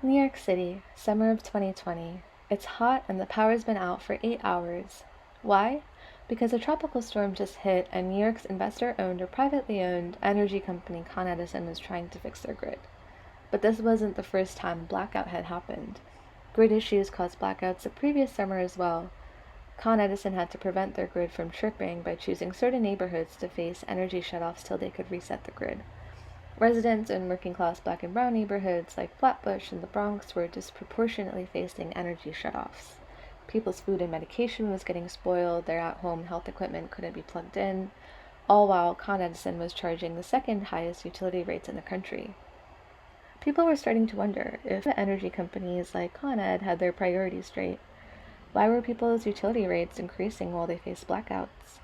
New York City, summer of 2020. It's hot and the power's been out for 8 hours. Why? Because a tropical storm just hit and New York's investor-owned or privately owned energy company Con Edison was trying to fix their grid. But this wasn't the first time a blackout had happened. Grid issues caused blackouts the previous summer as well. Con Edison had to prevent their grid from tripping by choosing certain neighborhoods to face energy shutoffs till they could reset the grid. Residents in working-class black and brown neighborhoods like Flatbush and the Bronx were disproportionately facing energy shutoffs. People's food and medication was getting spoiled, their at-home health equipment couldn't be plugged in, all while Con Edison was charging the second highest utility rates in the country. People were starting to wonder if energy companies like Con Ed had their priorities straight. Why were people's utility rates increasing while they faced blackouts?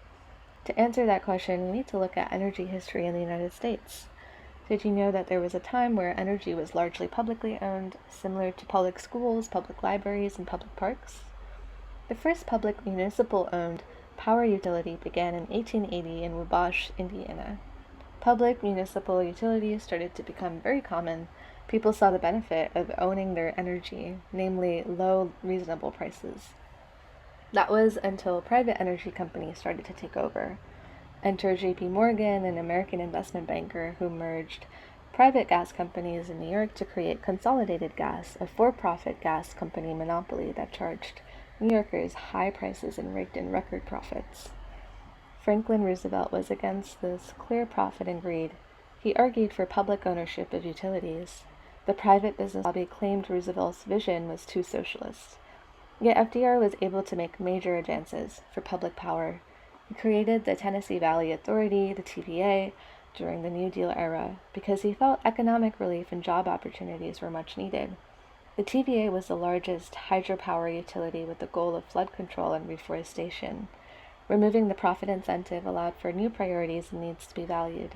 To answer that question, we need to look at energy history in the United States. Did you know that there was a time where energy was largely publicly owned, similar to public schools, public libraries, and public parks? The first public municipal-owned power utility began in 1880 in Wabash, Indiana. Public municipal utilities started to become very common. People saw the benefit of owning their energy, namely low, reasonable prices. That was until private energy companies started to take over. Enter J.P. Morgan, an American investment banker who merged private gas companies in New York to create Consolidated Gas, a for-profit gas company monopoly that charged New Yorkers high prices and raked in record profits. Franklin Roosevelt was against this clear profit and greed. He argued for public ownership of utilities. The private business lobby claimed Roosevelt's vision was too socialist. Yet FDR was able to make major advances for public power. He created the Tennessee Valley Authority, the TVA, during the New Deal era because he felt economic relief and job opportunities were much needed. The TVA was the largest hydropower utility with the goal of flood control and reforestation. Removing the profit incentive allowed for new priorities and needs to be valued.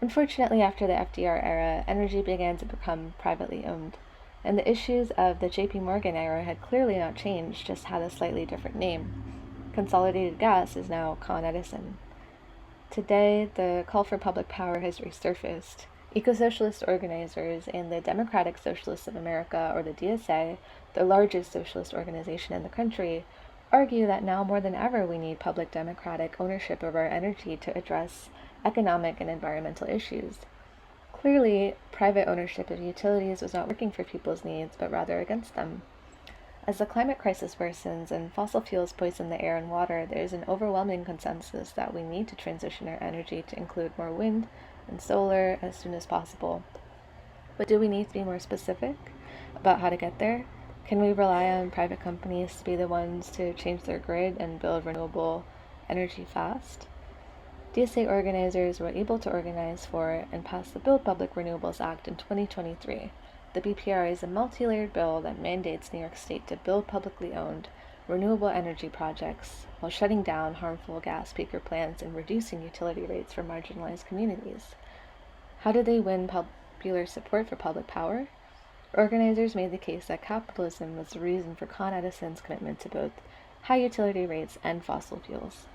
Unfortunately, after the FDR era, energy began to become privately owned, and the issues of the J.P. Morgan era had clearly not changed, just had a slightly different name. Consolidated Gas is now Con Edison. Today, the call for public power has resurfaced. Eco-socialist organizers and the Democratic Socialists of America, or the DSA, the largest socialist organization in the country, argue that now more than ever we need public democratic ownership of our energy to address economic and environmental issues. Clearly, private ownership of utilities was not working for people's needs, but rather against them. As the climate crisis worsens and fossil fuels poison the air and water, there is an overwhelming consensus that we need to transition our energy to include more wind and solar as soon as possible. But do we need to be more specific about how to get there? Can we rely on private companies to be the ones to change their grid and build renewable energy fast? DSA organizers were able to organize for and pass the Build Public Renewables Act in 2023. The BPR is a multi-layered bill that mandates New York State to build publicly owned renewable energy projects while shutting down harmful gas peaker plants and reducing utility rates for marginalized communities. How did they win popular support for public power? Organizers made the case that capitalism was the reason for Con Edison's commitment to both high utility rates and fossil fuels.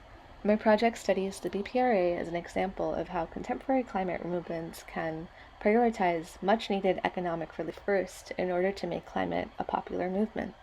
My project studies the BPRA as an example of how contemporary climate movements can prioritize much-needed economic relief first in order to make climate a popular movement.